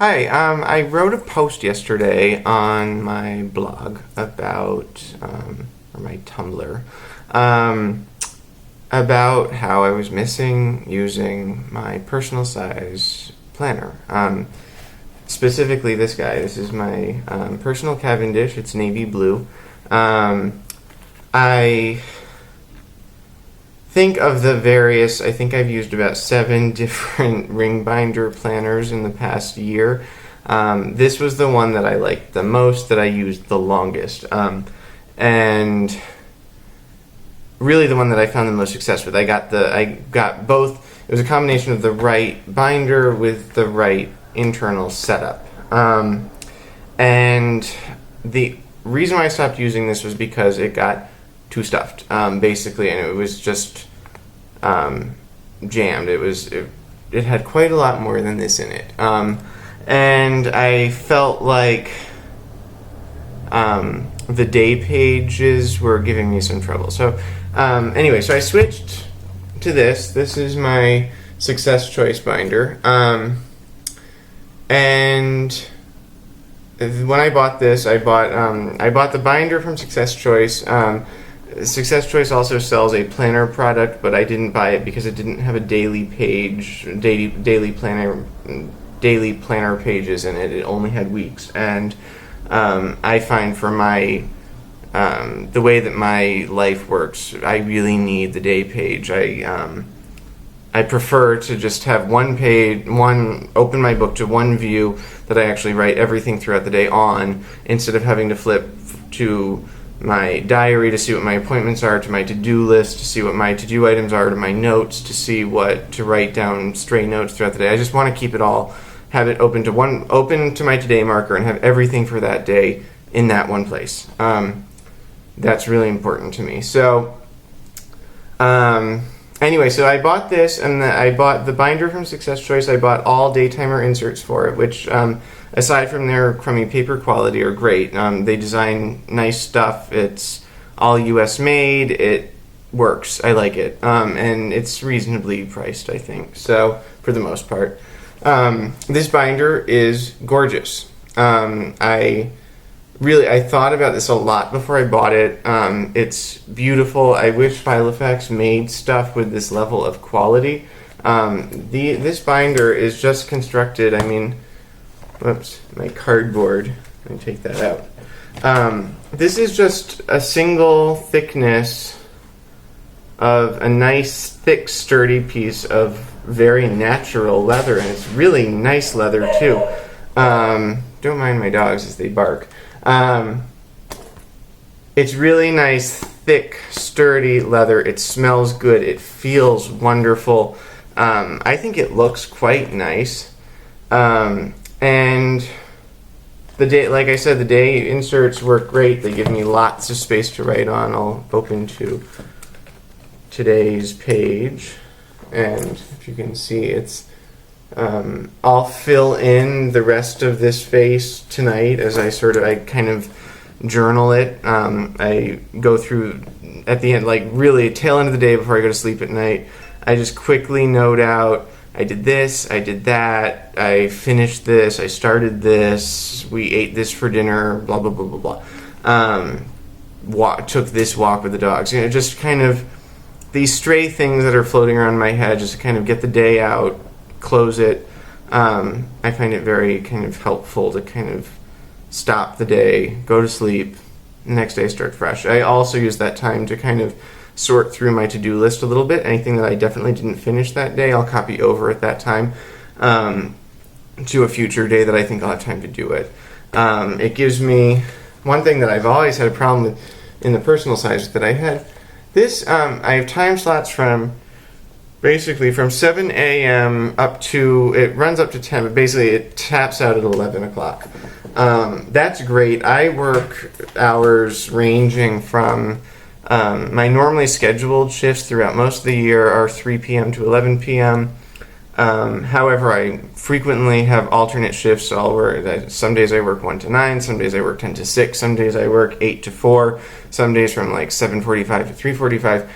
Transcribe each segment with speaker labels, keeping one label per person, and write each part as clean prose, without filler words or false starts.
Speaker 1: Hi, I wrote a post yesterday on my blog about, or my Tumblr, um, about how I was missing using my personal size planner. Specifically this guy. This is my personal Cavendish. It's navy blue. I think of the various, I think I've used about 7 different ring binder planners in the past year. This was the one that I liked the most, that I used the longest. And really the one that I found the most success with. I got both. It was a combination of the right binder with the right internal setup. And the reason why I stopped using this was because it got too stuffed, basically, and it was just jammed. It had quite a lot more than this in it, and I felt like the day pages were giving me some trouble. So anyway, so I switched to this. This is my Success Choice binder, and when I bought this, I bought the binder from Success Choice. Success Choice also sells a planner product, but I didn't buy it because it didn't have a daily planner pages in it. It only had weeks, and I find for my the way that my life works, I really need the day page. I prefer to just have one page, open my book to one view that I actually write everything throughout the day on, instead of having to flip to my diary to see what my appointments are, to my to-do list to see what my to-do items are, to my notes to see what to write down stray notes throughout the day. I just want to keep it all, have it open to my today marker, and have everything for that day in that one place. That's really important to me. So anyway, so I bought this, and I bought the binder from Success Choice. I bought all daytimer inserts for it, which aside from their crummy paper quality, are great. They design nice stuff. It's all US made. It works. I like it. And it's reasonably priced, I think, so for the most part. This binder is gorgeous. I thought about this a lot before I bought it. It's beautiful. I wish Filofax made stuff with this level of quality. This binder is just constructed, whoops, my cardboard. Let me take that out. This is just a single thickness of a nice, thick, sturdy piece of very natural leather, and it's really nice leather too. Don't mind my dogs as they bark. It's really nice, thick, sturdy leather. It smells good. It feels wonderful. I think it looks quite nice. And like I said, the day inserts work great. They give me lots of space to write on. I'll open to today's page, and if you can see, it's I'll fill in the rest of this face tonight as I kind of journal it. I go through at the end, like really tail end of the day before I go to sleep at night. I just quickly note out, I did this, I did that, I finished this, I started this, we ate this for dinner, blah, blah, blah, blah, blah. Took this walk with the dogs. Just kind of these stray things that are floating around my head, just to kind of get the day out, close it. I find it very kind of helpful to kind of stop the day, go to sleep, the next day start fresh. I also use that time to kind of sort through my to-do list a little bit. Anything that I definitely didn't finish that day, I'll copy over at that time to a future day that I think I'll have time to do it. It gives me one thing that I've always had a problem with in the personal size, that I had this, I have time slots from basically from 7 a.m. up to, it runs up to 10, but basically it taps out at 11 o'clock. That's great. I work hours ranging from, my normally scheduled shifts throughout most of the year are 3 p.m. to 11 p.m. However, I frequently have alternate shifts. So I'll work, some days I work 1 to 9, some days I work 10 to 6, some days I work 8 to 4, some days from like 7:45 to 3:45.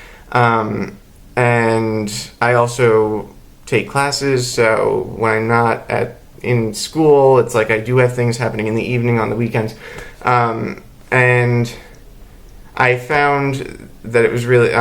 Speaker 1: And I also take classes, so when I'm not at in school. It's like I do have things happening in the evening, on the weekends. And I found that it was really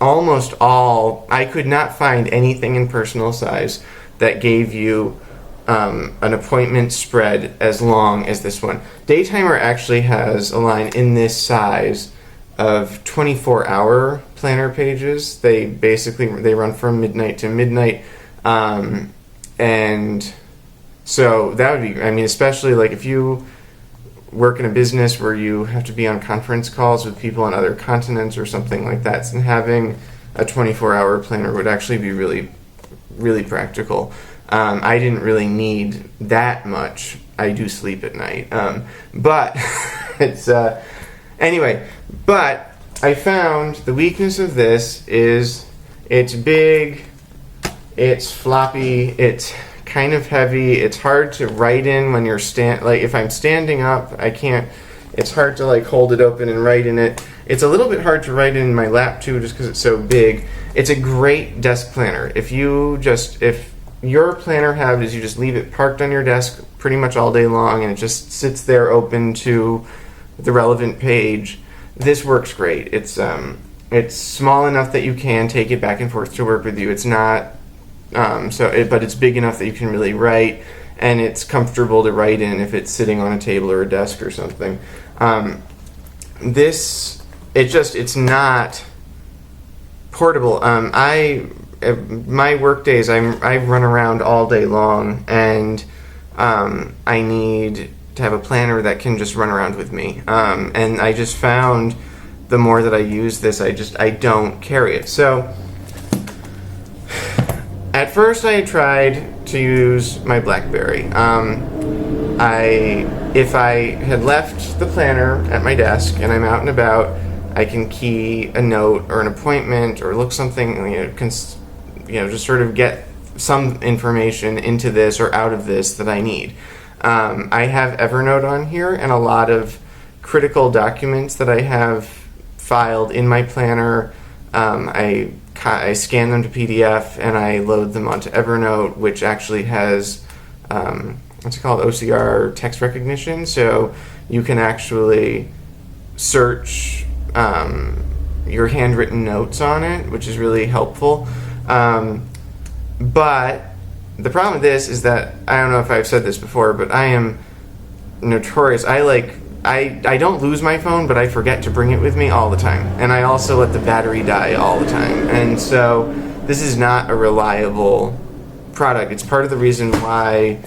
Speaker 1: almost all, I could not find anything in personal size that gave you an appointment spread as long as this one. Daytimer actually has a line in this size of 24-hour planner pages. They run from midnight to midnight, and so that would be, I mean, especially like if you work in a business where you have to be on conference calls with people on other continents or something like that, and having a 24-hour planner would actually be really, really practical. I didn't really need that much. I do sleep at night, but it's anyway. But I found the weakness of this is it's big, it's floppy, it's kind of heavy. It's hard to write in when you're like if I'm standing up, I can't. It's hard to like hold it open and write in it. It's a little bit hard to write in my lap too, just because it's so big. It's a great desk planner. If your planner habit is you just leave it parked on your desk pretty much all day long and it just sits there open to the relevant page, this works great. It's small enough that you can take it back and forth to work with you. It's not but it's big enough that you can really write, and it's comfortable to write in if it's sitting on a table or a desk or something. It's not portable. My work days, I run around all day long, and I need to have a planner that can just run around with me. And I just found the more that I use this, I don't carry it. So at first I tried to use my BlackBerry. If I had left the planner at my desk and I'm out and about, I can key a note or an appointment or look something, just sort of get some information into this or out of this that I need. I have Evernote on here and a lot of critical documents that I have filed in my planner. I scan them to PDF and I load them onto Evernote, which actually has what's it called, OCR text recognition, so you can actually search your handwritten notes on it, which is really helpful. But the problem with this is that, I don't know if I've said this before, but I am notorious. I don't lose my phone, but I forget to bring it with me all the time. And I also let the battery die all the time. And so this is not a reliable product. It's part of the reason why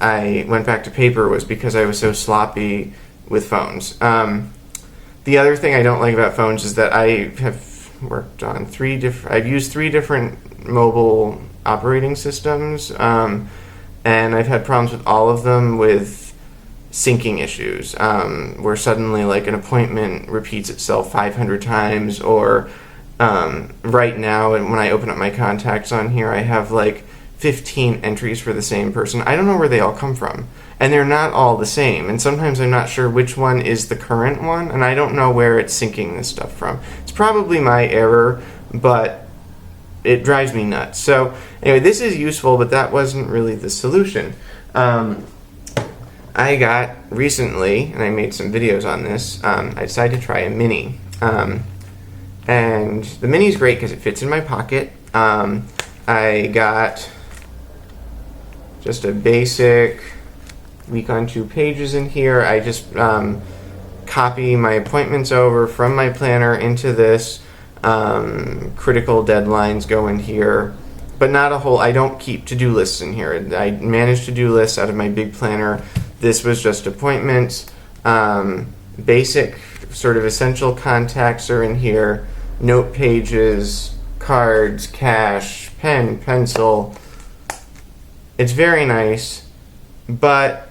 Speaker 1: I went back to paper was because I was so sloppy with phones. The other thing I don't like about phones is that I have worked on I've used three different mobile operating systems, and I've had problems with all of them with syncing issues, where suddenly like an appointment repeats itself 500 times, or right now when I open up my contacts on here, I have like 15 entries for the same person. I don't know where they all come from, and they're not all the same, and sometimes I'm not sure which one is the current one, and I don't know where it's syncing this stuff from. It's probably my error, but it drives me nuts. So anyway, this is useful, but that wasn't really the solution. I got recently, and I made some videos on this, I decided to try a mini. And the mini is great because it fits in my pocket. I got just a basic week on 2 pages in here. I just copy my appointments over from my planner into this. Critical deadlines go in here, but not a whole. I don't keep to-do lists in here. I manage to-do lists out of my big planner. This was just appointments. Basic sort of essential contacts are in here. Note pages, cards, cash, pen, pencil. It's very nice, but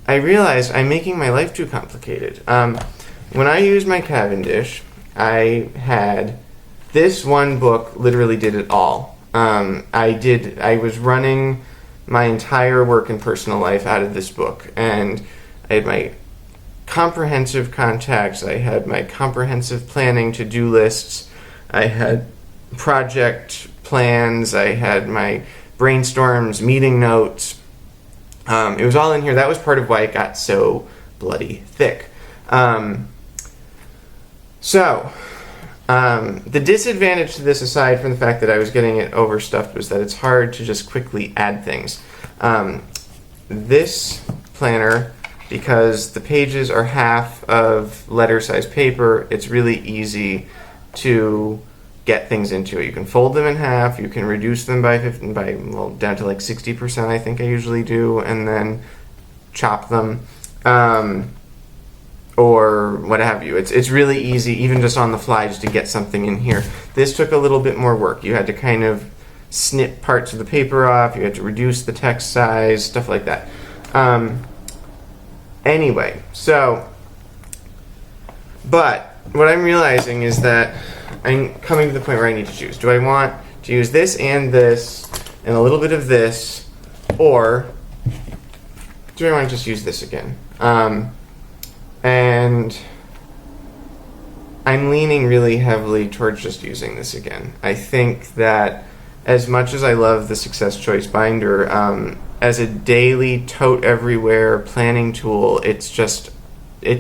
Speaker 1: I realized I'm making my life too complicated. When I used my Cavendish, I had this one book literally did it all. I was running my entire work and personal life out of this book, and I had my comprehensive contacts, I had my comprehensive planning to-do lists, I had project plans, I had my brainstorms, meeting notes, It was all in here. That was part of why it got so bloody thick. The disadvantage to this, aside from the fact that I was getting it overstuffed, was that it's hard to just quickly add things. This planner, because the pages are half of letter size paper, it's really easy to get things into it. You can fold them in half, you can reduce them by down to like 60%, I think I usually do, and then chop them. Or what have you. It's really easy, even just on the fly, just to get something in here. This took a little bit more work. You had to kind of snip parts of the paper off, you had to reduce the text size, stuff like that. Anyway, but what I'm realizing is that I'm coming to the point where I need to choose. Do I want to use this and a little bit of this, or do I want to just use this again? And I'm leaning really heavily towards just using this again. I think that as much as I love the Success Choice binder, as a daily tote everywhere planning tool, it's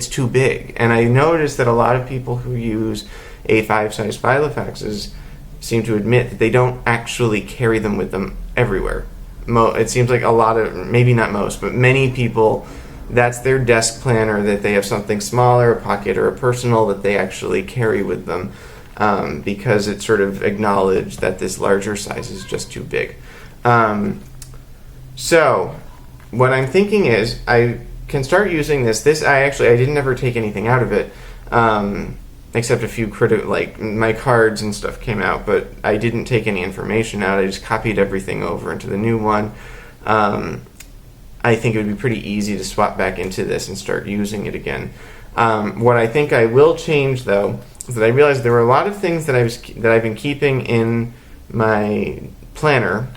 Speaker 1: too big. And I noticed that a lot of people who use A5 size Filofaxes seem to admit that they don't actually carry them with them everywhere. It seems like a lot of, maybe not most, but many people, that's their desk planner, that they have something smaller, a pocket or a personal, that they actually carry with them, because it's sort of acknowledged that this larger size is just too big. So what I'm thinking is I can start using this. I didn't ever take anything out of it, except a few like my cards and stuff came out, but I didn't take any information out. I just copied everything over into the new one. I think it would be pretty easy to swap back into this and start using it again. What I think I will change, though, is that I realized there were a lot of things that I've been keeping in my planner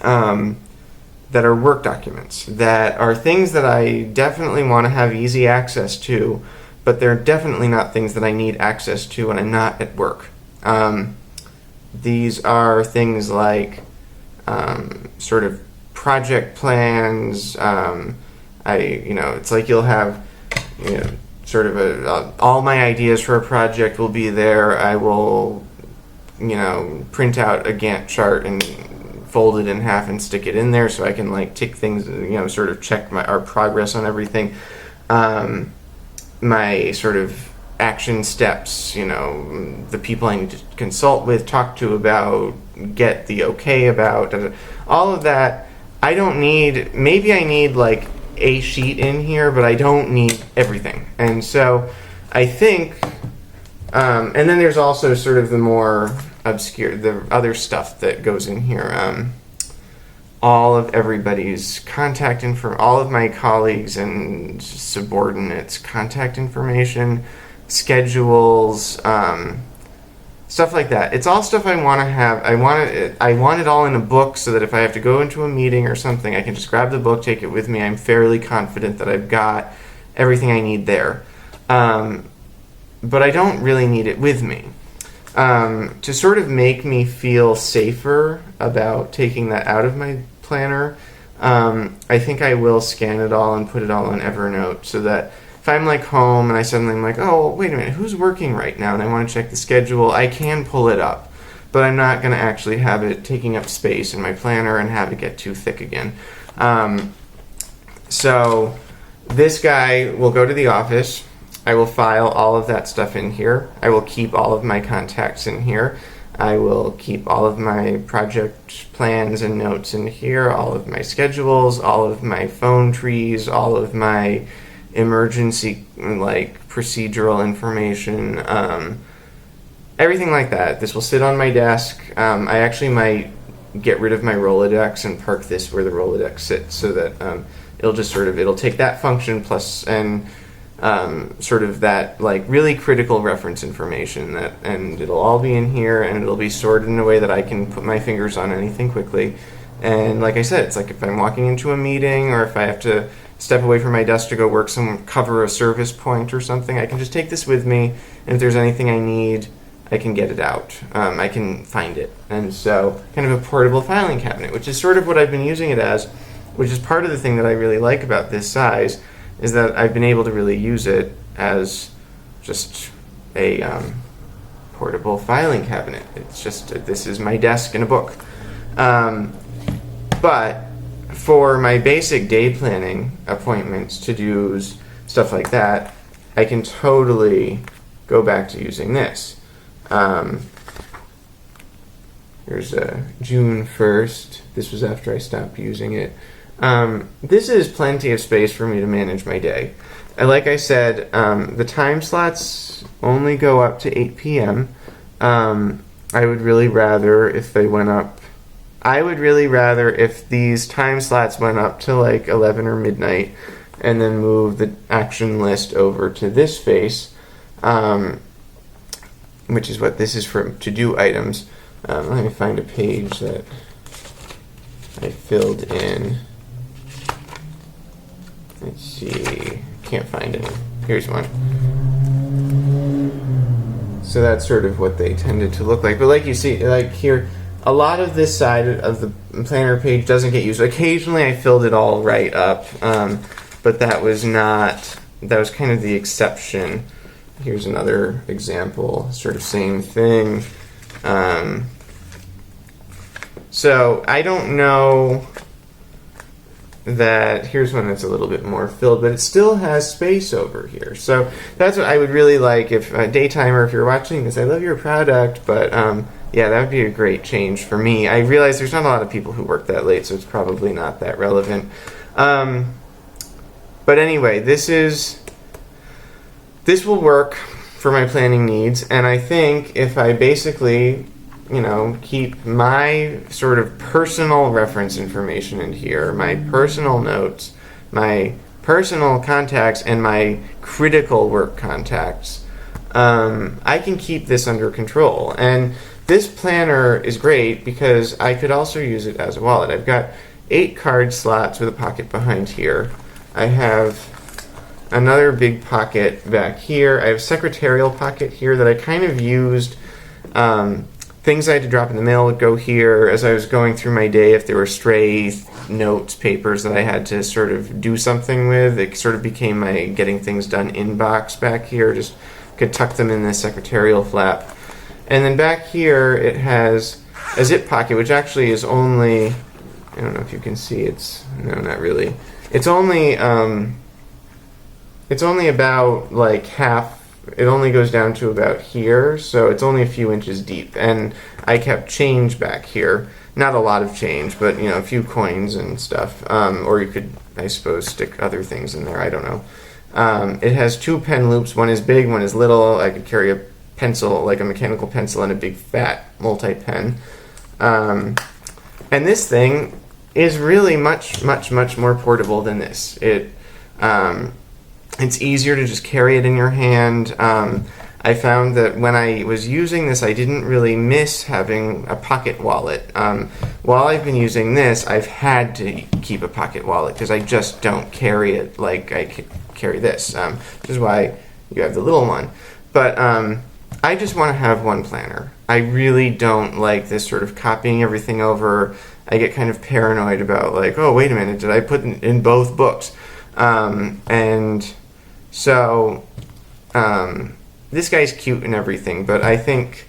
Speaker 1: that are work documents, that are things that I definitely want to have easy access to, but they're definitely not things that I need access to when I'm not at work. These are things like sort of project plans. It's like you'll have, sort of all my ideas for a project will be there. I will, print out a Gantt chart and fold it in half and stick it in there so I can like tick things, sort of check our progress on everything. My sort of action steps, the people I need to consult with, talk to about, get the okay about, all of that. I don't need, maybe I need like a sheet in here, but I don't need everything. And so I think, and then there's also sort of the more obscure, the other stuff that goes in here. All of everybody's contact info, all of my colleagues and subordinates' contact information, schedules, stuff like that. It's all stuff I want to have. I want it all in a book so that if I have to go into a meeting or something, I can just grab the book, take it with me. I'm fairly confident that I've got everything I need there. But I don't really need it with me. To sort of make me feel safer about taking that out of my planner, I think I will scan it all and put it all on Evernote so that if I'm like home and I suddenly am like, oh, wait a minute, who's working right now? And I want to check the schedule, I can pull it up. But I'm not going to actually have it taking up space in my planner and have it get too thick again. So this guy will go to the office. I will file all of that stuff in here. I will keep all of my contacts in here. I will keep all of my project plans and notes in here, all of my schedules, all of my phone trees, all of my emergency like procedural information, everything like that. This will sit on my desk. I actually might get rid of my Rolodex and park this where the Rolodex sits so that it'll take that function plus and sort of that like really critical reference information and it'll all be in here and it'll be sorted in a way that I can put my fingers on anything quickly. And like I said, it's like if I'm walking into a meeting or if I have to step away from my desk to go cover a service point or something, I can just take this with me, and if there's anything I need, I can get it out. I can find it. And so kind of a portable filing cabinet, which is sort of what I've been using it as which is part of the thing that I really like about this size, is that I've been able to really use it as just a portable filing cabinet. It's just, this is my desk and a book. But for my basic day planning appointments, to-dos, stuff like that, I can totally go back to using this. Here's June 1st. This was after I stopped using it. This is plenty of space for me to manage my day. And like I said, the time slots only go up to 8 p.m. I would really rather if they went up. I would really rather if these time slots went up to like 11 or midnight, and then move the action list over to this space, which is what this is for, to-do items. Let me find a page that I filled in. Let's see. Can't find it. Here's one. So that's sort of what they tended to look like. But like you see, like here, a lot of this side of the planner page doesn't get used. Occasionally I filled it all right up, but that was kind of the exception. Here's another example, sort of same thing. So I don't know that, here's one that's a little bit more filled, but it still has space over here. So that's what I would really like if, Daytimer, if you're watching this, I love your product, but yeah, that would be a great change for me. I realize there's not a lot of people who work that late, so it's probably not that relevant. But anyway, this will work for my planning needs, and I think if I basically, keep my sort of personal reference information in here, my personal notes, my personal contacts, and my critical work contacts, I can keep this under control. And this planner is great because I could also use it as a wallet. I've got 8 card slots with a pocket behind here. I have another big pocket back here. I have a secretarial pocket here that I kind of used. Things I had to drop in the mail would go here. As I was going through my day, if there were stray notes, papers that I had to sort of do something with, it sort of became my getting things done inbox back here. Just could tuck them in the secretarial flap. And then back here it has a zip pocket, which actually is only, I don't know if you can see, no, not really. It's only about like half. It only goes down to about here, so it's only a few inches deep. And I kept change back here. Not a lot of change, but a few coins and stuff. Or you could, I suppose, stick other things in there. I don't know. It has 2 pen loops. One is big, one is little. I could carry a pencil, like a mechanical pencil, and a big fat multi-pen. And this thing is really much, much, much more portable than this. It's easier to just carry it in your hand. I found that when I was using this, I didn't really miss having a pocket wallet. While I've been using this, I've had to keep a pocket wallet because I just don't carry it like I could carry this, which is why you have the little one. But I just want to have one planner. I really don't like this sort of copying everything over. I get kind of paranoid about like, oh, wait a minute, did I put in both books? And so this guy's cute and everything, but I think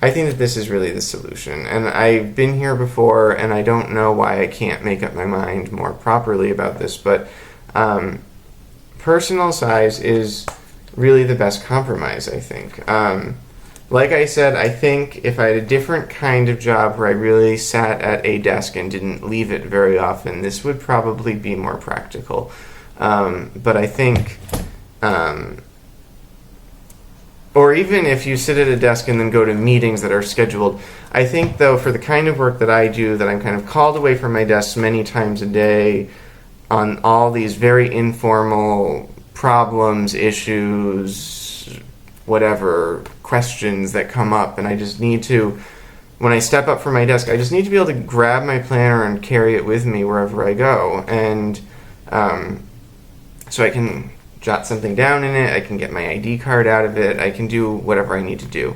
Speaker 1: that this is really the solution. And I've been here before, and I don't know why I can't make up my mind more properly about this, but personal size is really the best compromise, I think. Like I said, I think if I had a different kind of job where I really sat at a desk and didn't leave it very often, this would probably be more practical. But I think, or even if you sit at a desk and then go to meetings that are scheduled, I think, though, for the kind of work that I do, that I'm kind of called away from my desk many times a day on all these very informal problems, issues, whatever, questions that come up, and I just need to, when I step up from my desk, I just need to be able to grab my planner and carry it with me wherever I go, and so I can jot something down in it, I can get my ID card out of it, I can do whatever I need to do.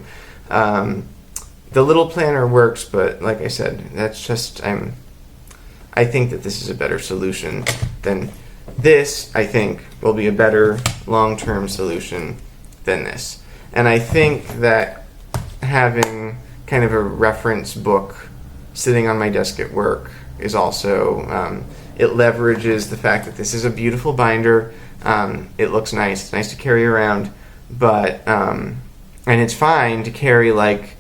Speaker 1: The little planner works, but like I said, that's just, I I think that this is a better solution than this. I think will be a better long-term solution than this. And I think that having kind of a reference book sitting on my desk at work is also, it leverages the fact that this is a beautiful binder. It looks nice. It's nice to carry around, but, and it's fine to carry like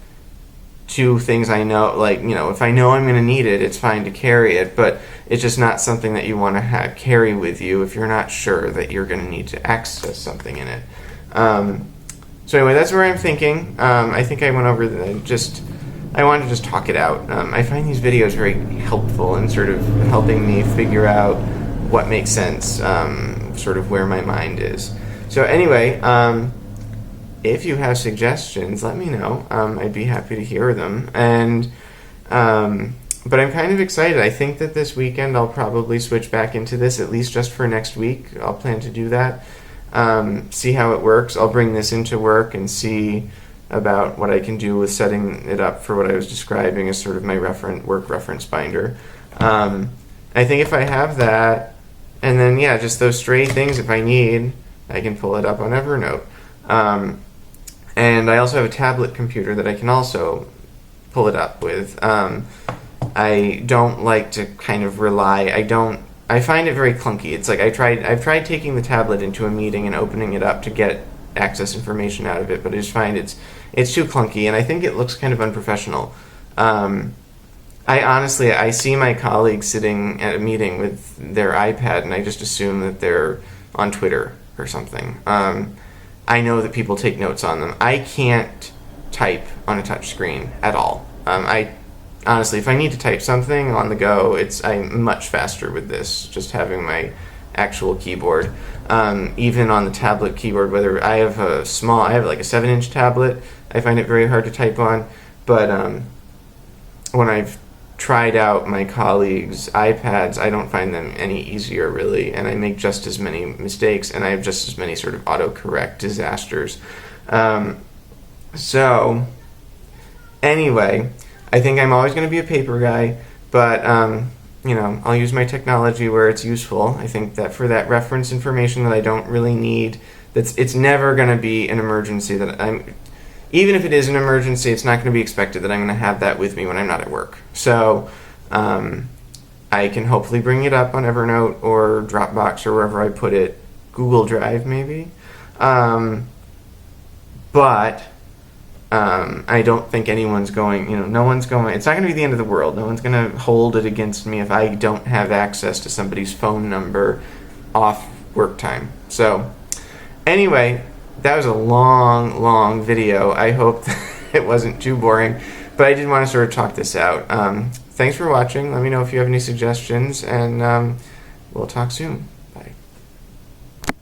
Speaker 1: 2 things I know, like, if I know I'm going to need it, it's fine to carry it, but it's just not something that you want to carry with you if you're not sure that you're going to need to access something in it. So anyway, that's where I'm thinking. I think I went over I wanted to just talk it out. I find these videos very helpful in sort of helping me figure out what makes sense, sort of where my mind is. So anyway, if you have suggestions, let me know. I'd be happy to hear them. And but I'm kind of excited. I think that this weekend I'll probably switch back into this, at least just for next week. I'll plan to do that. See how it works. I'll bring this into work and see about what I can do with setting it up for what I was describing as sort of my work reference binder. I think if I have that, and then just those stray things if I need, I can pull it up on Evernote. And I also have a tablet computer that I can also pull it up with. I don't like to kind of rely. I find it very clunky. It's like I've tried taking the tablet into a meeting and opening it up to get access information out of it, but I just find it's too clunky, and I think it looks kind of unprofessional. I see my colleagues sitting at a meeting with their iPad, and I just assume that they're on Twitter or something. I know that people take notes on them. I can't type on a touch screen at all. Honestly, if I need to type something on the go, I'm much faster with this, just having my actual keyboard. Even on the tablet keyboard, whether I have like a 7-inch tablet, I find it very hard to type on. But when I've tried out my colleagues' iPads, I don't find them any easier, really, and I make just as many mistakes, and I have just as many sort of autocorrect disasters. So, anyway, I think I'm always going to be a paper guy, but, I'll use my technology where it's useful. I think that for that reference information that I don't really need, it's never going to be an emergency even if it is an emergency, it's not going to be expected that I'm going to have that with me when I'm not at work. So I can hopefully bring it up on Evernote or Dropbox or wherever I put it, Google Drive maybe. But I don't think anyone's going, it's not going to be the end of the world. No one's going to hold it against me if I don't have access to somebody's phone number off work time. So anyway, that was a long video. I hope it wasn't too boring, but I did want to sort of talk this out. Thanks for watching. Let me know if you have any suggestions, and we'll talk soon.